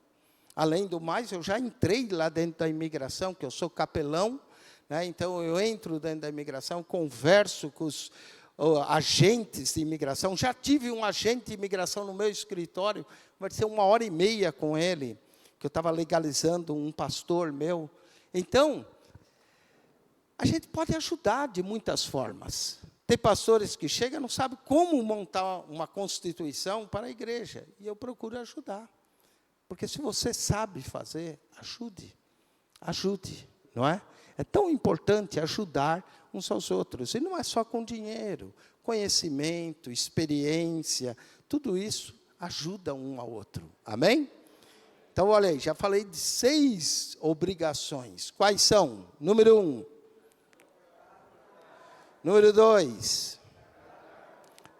Além do mais, eu já entrei lá dentro da imigração, que eu sou capelão, né? Então eu entro dentro da imigração, converso com os agentes de imigração. Já tive um agente de imigração no meu escritório, conversei 1h30 com ele, que eu estava legalizando um pastor meu. Então, a gente pode ajudar de muitas formas. Tem pastores que chegam e não sabem como montar uma constituição para a igreja. E eu procuro ajudar. Porque se você sabe fazer, ajude. Ajude, não é? É tão importante ajudar uns aos outros. E não é só com dinheiro. Conhecimento, experiência, tudo isso ajuda um ao outro. Amém? Então, olha aí, já falei de 6 obrigações. Quais são? Número 1. Número 2.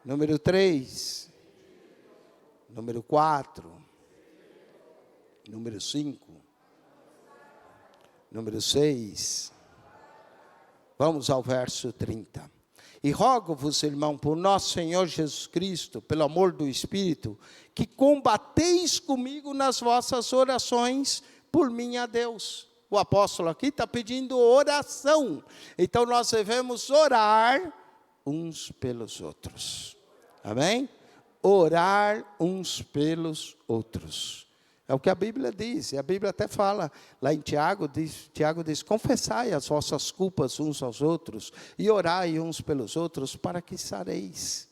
Número 3. Número 4. Número 5. Número 6. Vamos ao verso 30. E rogo-vos, irmão, por nosso Senhor Jesus Cristo, pelo amor do Espírito, que combateis comigo nas vossas orações por mim a Deus. O apóstolo aqui está pedindo oração. Então, nós devemos orar uns pelos outros. Amém? Orar uns pelos outros. É o que a Bíblia diz. E a Bíblia até fala, lá em Tiago diz, confessai as vossas culpas uns aos outros e orai uns pelos outros para que sareis.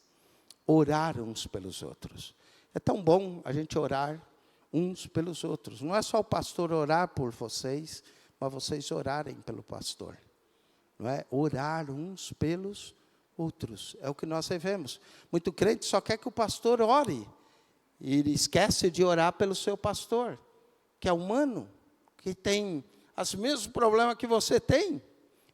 Orar uns pelos outros. É tão bom a gente orar uns pelos outros. Não é só o pastor orar por vocês, mas vocês orarem pelo pastor. Não é? Orar uns pelos outros. É o que nós devemos. Muito crente só quer que o pastor ore. E ele esquece de orar pelo seu pastor, que é humano, que tem os mesmos problemas que você tem.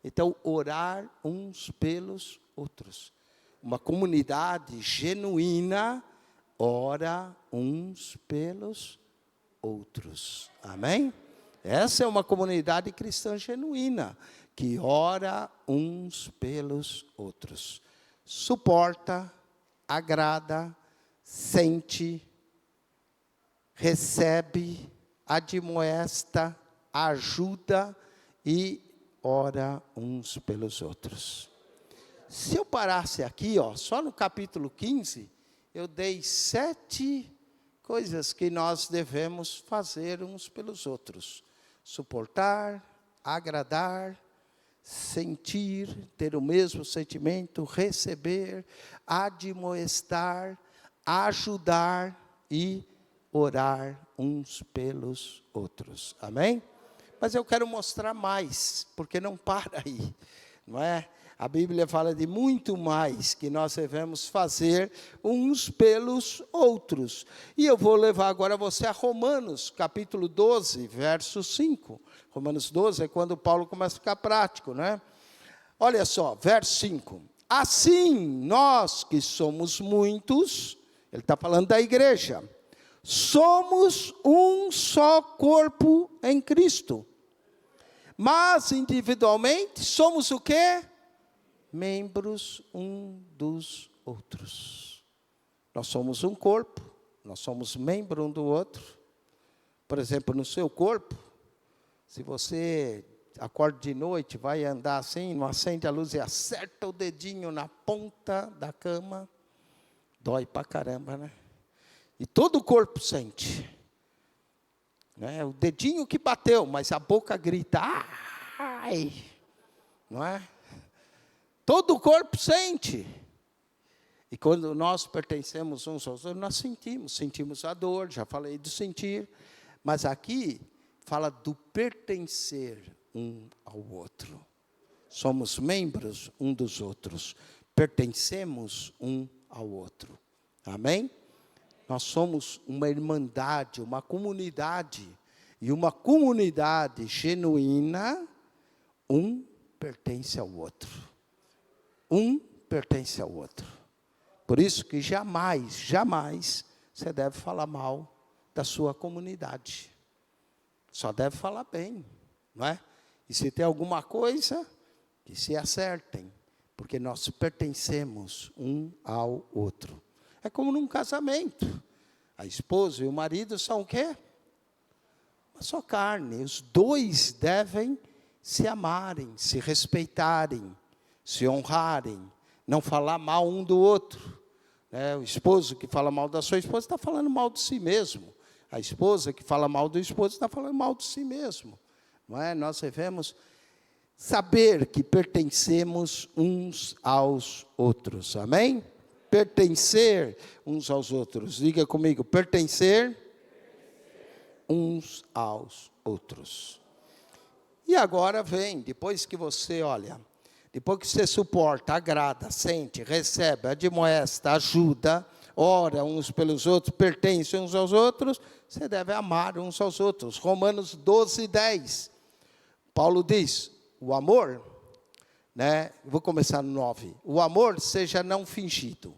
Então, orar uns pelos outros. Uma comunidade genuína ora uns pelos outros. Amém? Essa é uma comunidade cristã genuína, que ora uns pelos outros. Suporta, agrada, sente, recebe, admoesta, ajuda e ora uns pelos outros. Se eu parasse aqui, só no capítulo 15, eu dei 7 coisas que nós devemos fazer uns pelos outros. Suportar, agradar, sentir, ter o mesmo sentimento, receber, admoestar, ajudar e orar uns pelos outros. Amém? Mas eu quero mostrar mais, porque não para aí, não é? A Bíblia fala de muito mais que nós devemos fazer uns pelos outros. E eu vou levar agora você a Romanos, capítulo 12, verso 5. Romanos 12 é quando Paulo começa a ficar prático, né? Olha só, verso 5. Assim, nós que somos muitos, ele está falando da igreja, somos um só corpo em Cristo. Mas individualmente somos o quê? Membros um dos outros. Nós somos um corpo, nós somos membro um do outro. Por exemplo, no seu corpo, se você acorda de noite, vai andar assim, não acende a luz e acerta o dedinho na ponta da cama, dói pra caramba, né? E todo o corpo sente. Né? O dedinho que bateu, mas a boca grita, ai! Não é? Todo o corpo sente. E quando nós pertencemos uns aos outros, nós sentimos a dor, já falei de sentir. Mas aqui fala do pertencer um ao outro. Somos membros um dos outros. Pertencemos um ao outro. Amém? Nós somos uma irmandade, uma comunidade. E uma comunidade genuína, um pertence ao outro. Um pertence ao outro. Por isso que jamais você deve falar mal da sua comunidade. só deve falar bem, não é? E se tem alguma coisa, que se acertem, porque nós pertencemos um ao outro. É como num casamento. A esposa e o marido são o quê? Uma só carne. Os dois devem se amarem, se respeitarem, se honrarem, não falar mal um do outro. O esposo que fala mal da sua esposa está falando mal de si mesmo. A esposa que fala mal do esposo está falando mal de si mesmo. Não é? Nós devemos saber que pertencemos uns aos outros. Amém? Pertencer uns aos outros. Diga comigo, pertencer uns aos outros. E agora vem, depois que você, depois que você suporta, agrada, sente, recebe, admoesta, ajuda, ora uns pelos outros, pertence uns aos outros, você deve amar uns aos outros. Romanos 12:10. Paulo diz, o amor, vou começar no 9. O amor seja não fingido.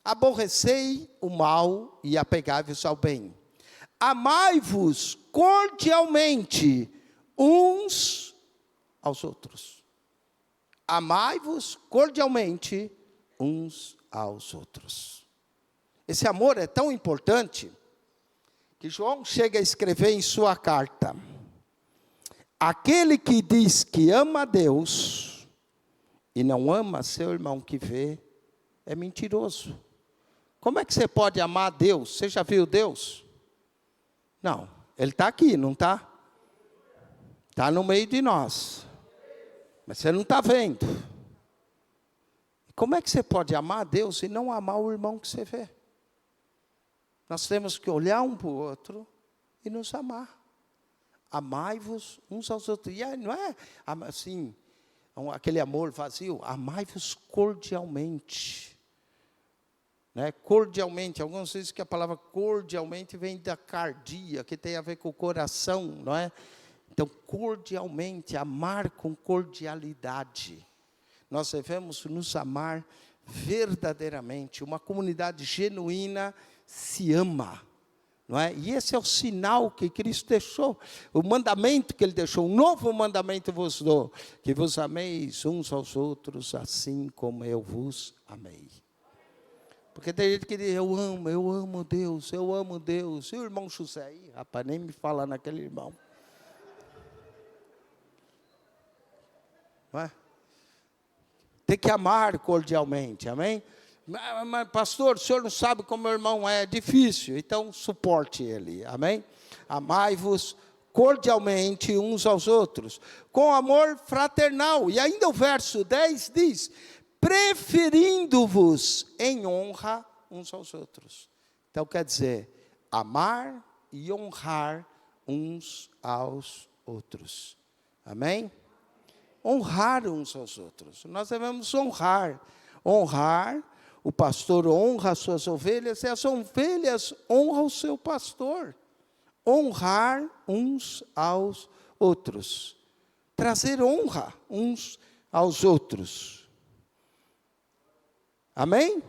Aborrecei o mal e apegai-vos ao bem. Amai-vos cordialmente uns aos outros. Amai-vos cordialmente uns aos outros. Esse amor é tão importante que João chega a escrever em sua carta: aquele que diz que ama a Deus e não ama seu irmão que vê, é mentiroso. Como é que você pode amar a Deus? Você já viu Deus? Não, Ele está aqui, não está? Está no meio de nós. Mas você não está vendo. Como é que você pode amar a Deus e não amar o irmão que você vê? Nós temos que olhar um para o outro e nos amar. Amai-vos uns aos outros. E não é assim, aquele amor vazio. Amai-vos cordialmente. Cordialmente. Alguns dizem que a palavra cordialmente vem da cardia, que tem a ver com o coração, não é? Então, cordialmente, amar com cordialidade. Nós devemos nos amar verdadeiramente. Uma comunidade genuína se ama, não é? E esse é o sinal que Cristo deixou, o mandamento que Ele deixou, um novo mandamento vos dou, que vos ameis uns aos outros, assim como eu vos amei. Porque tem gente que diz, eu amo Deus, eu amo Deus. E o irmão José, aí, rapaz, nem me fala naquele irmão. Não é? Tem que amar cordialmente, amém? Mas, pastor, o senhor não sabe como meu irmão é difícil, então suporte ele, amém? Amai-vos cordialmente uns aos outros, com amor fraternal. E ainda o verso 10 diz, preferindo-vos em honra uns aos outros. Então quer dizer, amar e honrar uns aos outros, amém? Honrar uns aos outros. Nós devemos honrar. Honrar, o pastor honra as suas ovelhas e as ovelhas honram o seu pastor. Honrar uns aos outros. Trazer honra uns aos outros. Amém?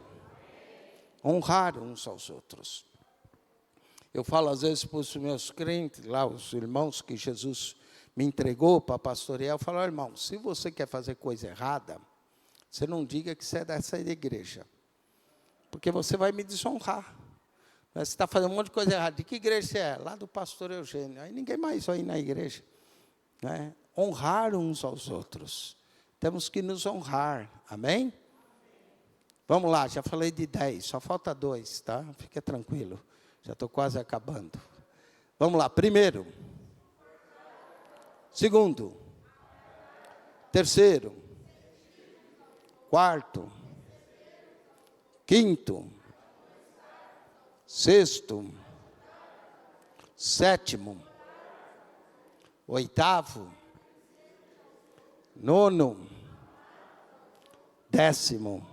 Honrar uns aos outros. Eu falo às vezes para os meus crentes, lá os irmãos que Jesus me entregou para pastorear, eu falo, irmão, se você quer fazer coisa errada, você não diga que você é dessa igreja, porque você vai me desonrar. Você está fazendo um monte de coisa errada. De que igreja você é? Lá do pastor Eugênio. Aí ninguém mais vai ir na igreja. Honrar uns aos outros. Temos que nos honrar. Amém? Vamos lá, já falei de 10, só falta 2, tá? Fica tranquilo, já estou quase acabando. Vamos lá, primeiro. Segundo, terceiro, quarto, quinto, sexto, sétimo, oitavo, nono, décimo.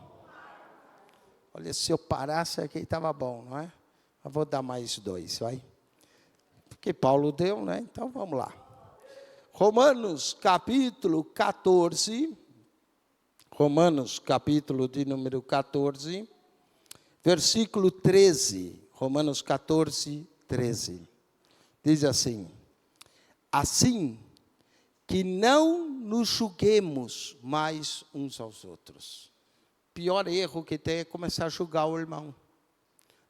Olha, se eu parasse aqui estava bom, não é? Eu vou dar mais 2, vai. Porque Paulo deu, né? Então vamos lá. Romanos capítulo 14, Romanos capítulo de número 14, versículo 13, Romanos 14, 13, diz assim, assim que não nos julguemos mais uns aos outros. Pior erro que tem é começar a julgar o irmão.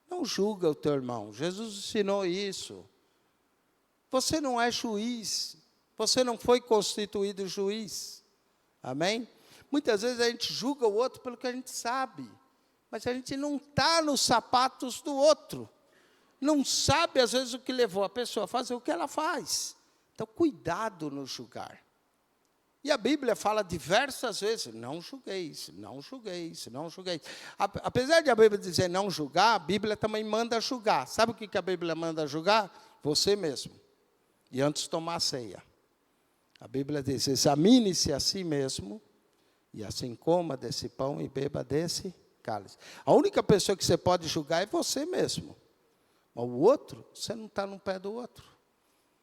Não julga o teu irmão. Jesus ensinou isso. Você não é juiz. Você não foi constituído juiz. Amém? Muitas vezes a gente julga o outro pelo que a gente sabe. Mas a gente não está nos sapatos do outro. Não sabe, às vezes, o que levou a pessoa a fazer o que ela faz. Então, cuidado no julgar. E a Bíblia fala diversas vezes, não julgueis, não julgueis, não julgueis. Apesar de a Bíblia dizer não julgar, a Bíblia também manda julgar. Sabe o que a Bíblia manda julgar? Você mesmo. E antes de tomar a ceia. A Bíblia diz, examine-se a si mesmo, e assim coma desse pão e beba desse cálice. A única pessoa que você pode julgar é você mesmo. Mas o outro, você não está no pé do outro.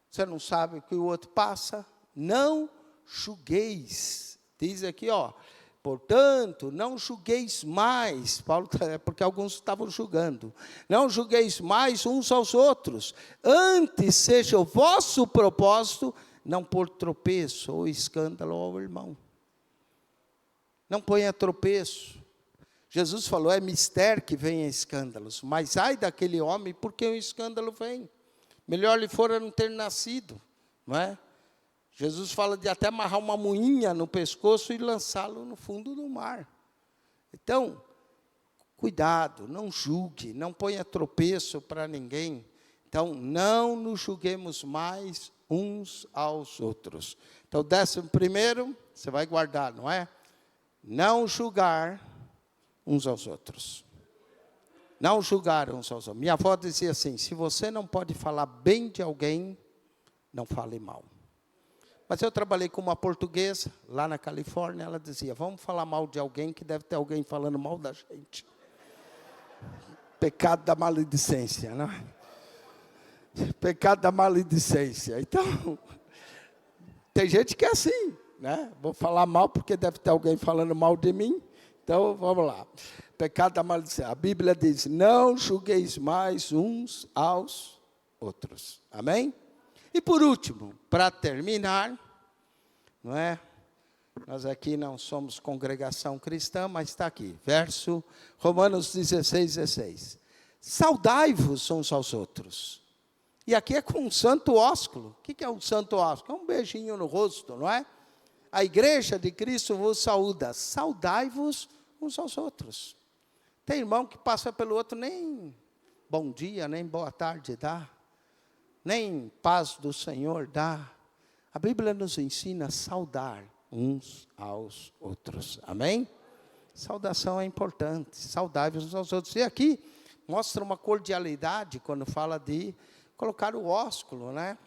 Você não sabe o que o outro passa. Não julgueis. Diz aqui, portanto, não julgueis mais. Paulo, porque alguns estavam julgando. Não julgueis mais uns aos outros. Antes seja o vosso propósito não pôr tropeço ou escândalo ao irmão. Não ponha tropeço. Jesus falou, é mister que venha escândalos, mas ai daquele homem, porque o escândalo vem. Melhor lhe fora não ter nascido, não é? Jesus fala de até amarrar uma moinha no pescoço e lançá-lo no fundo do mar. Então, cuidado, não julgue, não ponha tropeço para ninguém. Então, não nos julguemos mais uns aos outros. Então, 11º, você vai guardar, não é? Não julgar uns aos outros. Não julgar uns aos outros. Minha avó dizia assim, se você não pode falar bem de alguém, não fale mal. Mas eu trabalhei com uma portuguesa, lá na Califórnia, ela dizia, vamos falar mal de alguém, que deve ter alguém falando mal da gente. Pecado da maledicência, não é? Pecado da maledicência. Então, tem gente que é assim, né? Vou falar mal porque deve ter alguém falando mal de mim. Então, vamos lá. Pecado da maledicência. A Bíblia diz, não julgueis mais uns aos outros. Amém? E por último, para terminar, não é? Nós aqui não somos congregação cristã, mas está aqui. Verso Romanos 16. Saudai-vos uns aos outros. E aqui é com um santo ósculo. O que é um santo ósculo? É um beijinho no rosto, não é? A igreja de Cristo vos saúda. Saudai-vos uns aos outros. Tem irmão que passa pelo outro, nem bom dia, nem boa tarde dá. Nem paz do Senhor dá. A Bíblia nos ensina a saudar uns aos outros. Amém? Saudação é importante. Saudai-vos uns aos outros. E aqui mostra uma cordialidade quando fala de colocar o ósculo, né?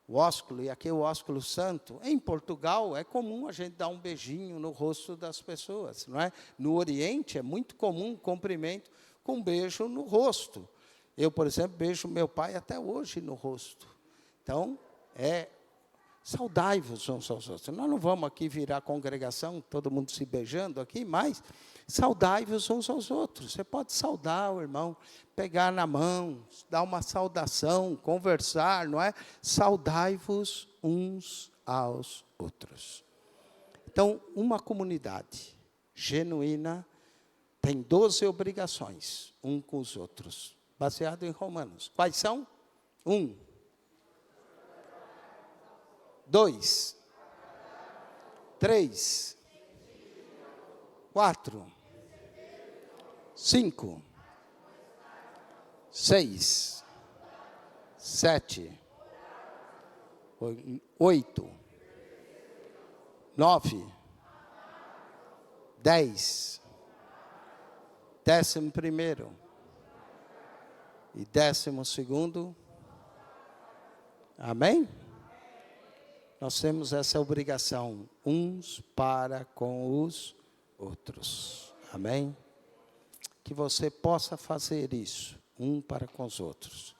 O ósculo, e aqui o ósculo santo. Em Portugal é comum a gente dar um beijinho no rosto das pessoas, não é? No Oriente é muito comum o cumprimento com um beijo no rosto. Eu, por exemplo, beijo meu pai até hoje no rosto. Então, saudai-vos uns aos outros. Nós não vamos aqui virar congregação, todo mundo se beijando aqui, mas saudai-vos uns aos outros. Você pode saudar o irmão, pegar na mão, dar uma saudação, conversar, não é? Saudai-vos uns aos outros. Então, uma comunidade genuína tem 12 obrigações, um com os outros. Baseado em Romanos. Quais são? 1. 2. 3. 4. 5. 6. 7. 8. 9. 10. 11º. E 12º, amém? Nós temos essa obrigação, uns para com os outros, amém? Que você possa fazer isso, um para com os outros.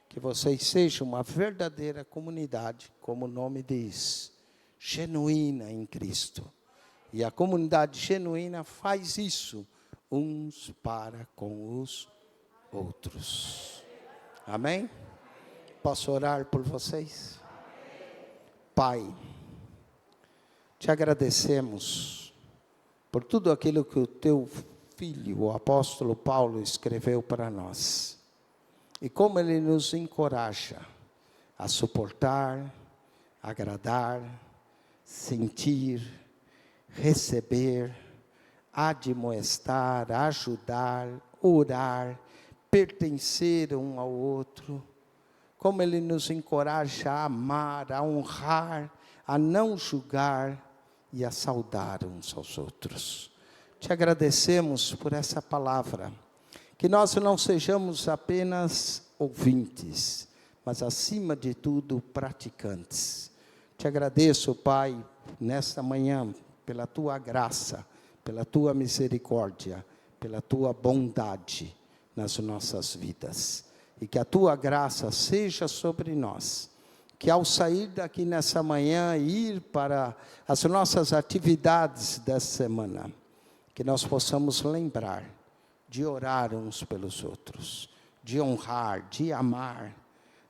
Que vocês sejam uma verdadeira comunidade, como o nome diz, genuína em Cristo. E a comunidade genuína faz isso, uns para com os outros. Amém? Posso orar por vocês? Pai, te agradecemos por tudo aquilo que o teu filho, o apóstolo Paulo, escreveu para nós. E como ele nos encoraja a suportar, agradar, sentir, receber, admoestar, ajudar, orar, pertencer um ao outro. Como ele nos encoraja a amar, a honrar, a não julgar e a saudar uns aos outros. Te agradecemos por essa palavra. Que nós não sejamos apenas ouvintes, mas acima de tudo praticantes. Te agradeço, Pai, nesta manhã, pela tua graça, pela tua misericórdia, pela tua bondade nas nossas vidas. E que a tua graça seja sobre nós. Que ao sair daqui nessa manhã e ir para as nossas atividades dessa semana, que nós possamos lembrar de orar uns pelos outros, de honrar, de amar,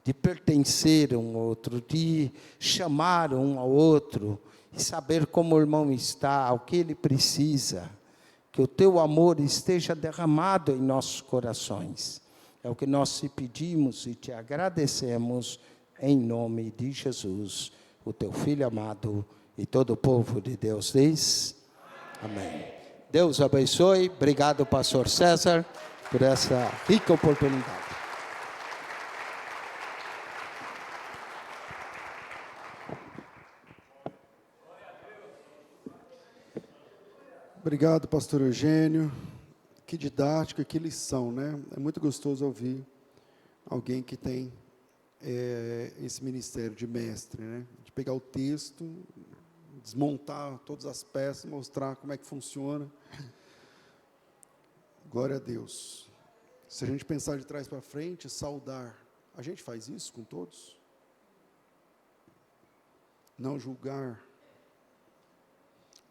de pertencer um ao outro, de chamar um ao outro, e saber como o irmão está, o que ele precisa, que o teu amor esteja derramado em nossos corações. É o que nós te pedimos e te agradecemos, em nome de Jesus, o teu Filho amado, e todo o povo de Deus diz, amém. Deus abençoe. Obrigado, pastor César, por essa rica oportunidade. Obrigado, pastor Eugênio. Que didática, que lição, né? É muito gostoso ouvir alguém que tem esse ministério de mestre, né? De pegar o texto, desmontar todas as peças, mostrar como é que funciona. Glória a Deus. Se a gente pensar de trás para frente, saudar, a gente faz isso com todos? Não julgar,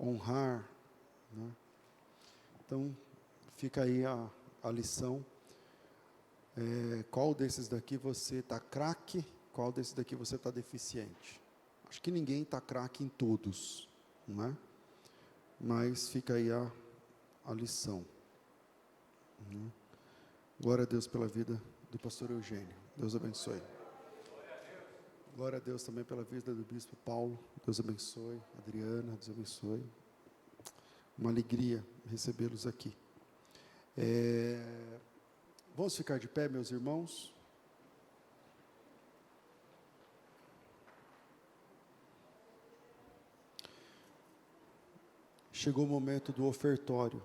honrar, né? Então, fica aí a lição. Qual desses daqui você está craque? Qual desses daqui você está deficiente? Acho que ninguém está craque em todos, não é? Mas fica aí a lição. Né? Glória a Deus pela vida do pastor Eugênio. Deus abençoe. Glória a Deus também pela vida do bispo Paulo. Deus abençoe. Adriana, Deus abençoe. Uma alegria recebê-los aqui. Vamos ficar de pé, meus irmãos? Chegou o momento do ofertório.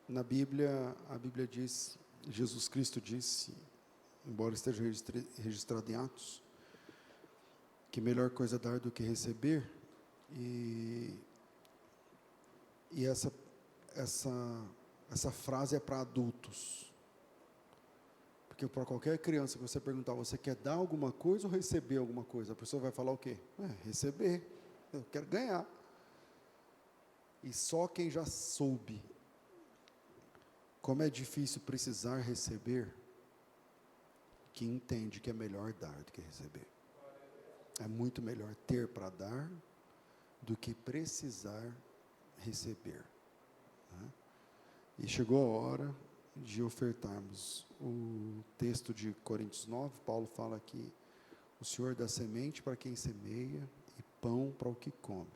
Na Bíblia, a Bíblia diz, Jesus Cristo disse, embora esteja registrado em Atos, que melhor coisa dar do que receber, e essa frase é para adultos. Porque para qualquer criança que você perguntar, você quer dar alguma coisa ou receber alguma coisa? A pessoa vai falar o quê? Receber, eu quero ganhar. E só quem já soube como é difícil precisar receber, que entende que é melhor dar do que receber. É muito melhor ter para dar do que precisar receber. Né? E chegou a hora de ofertarmos. O texto de Coríntios 9, Paulo fala que o Senhor dá semente para quem semeia e pão para o que come.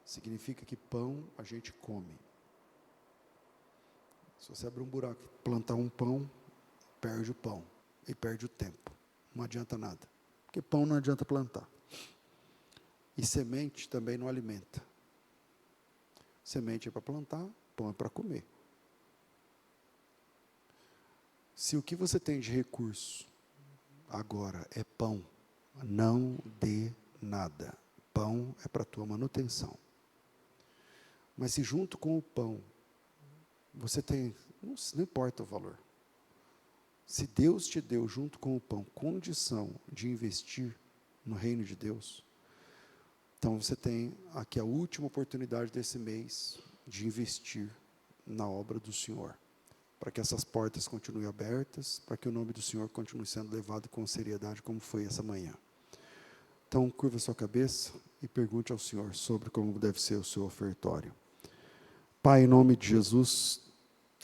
Significa que pão a gente come. Se você abrir um buraco e plantar um pão, perde o pão e perde o tempo. Não adianta nada. Porque pão não adianta plantar. E semente também não alimenta. Semente é para plantar, pão é para comer. Se o que você tem de recurso agora é pão, não dê nada. Pão é para a tua manutenção. Mas se junto com o pão, você tem, não importa o valor. Se Deus te deu junto com o pão condição de investir no reino de Deus, então você tem aqui a última oportunidade desse mês de investir na obra do Senhor. para que essas portas continuem abertas, para que o nome do Senhor continue sendo levado com seriedade, como foi essa manhã. Então, curva sua cabeça e pergunte ao Senhor sobre como deve ser o seu ofertório. Pai, em nome de Jesus,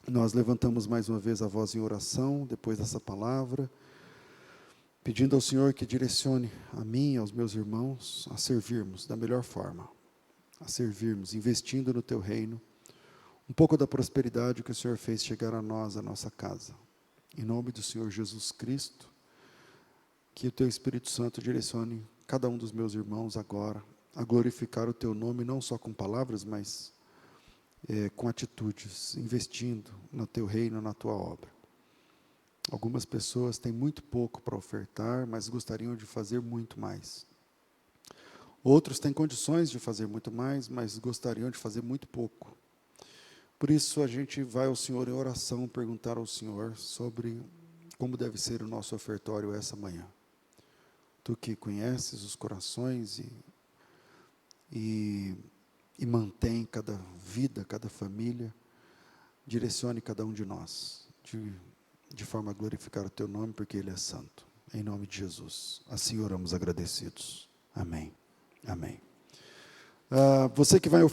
nós levantamos mais uma vez a voz em oração, depois dessa palavra, pedindo ao Senhor que direcione a mim e aos meus irmãos a servirmos da melhor forma, a servirmos, investindo no Teu reino, um pouco da prosperidade que o Senhor fez chegar a nós, a nossa casa. Em nome do Senhor Jesus Cristo, que o Teu Espírito Santo direcione cada um dos meus irmãos agora a glorificar o Teu nome, não só com palavras, mas com atitudes, investindo no Teu reino, na Tua obra. Algumas pessoas têm muito pouco para ofertar, mas gostariam de fazer muito mais. Outros têm condições de fazer muito mais, mas gostariam de fazer muito pouco. Por isso a gente vai ao Senhor em oração, perguntar ao Senhor sobre como deve ser o nosso ofertório essa manhã. Tu que conheces os corações e mantém cada vida, cada família, direcione cada um de nós, de forma a glorificar o Teu nome, porque Ele é santo. Em nome de Jesus. Assim oramos agradecidos. Amém. Amém. Você que vai ofertar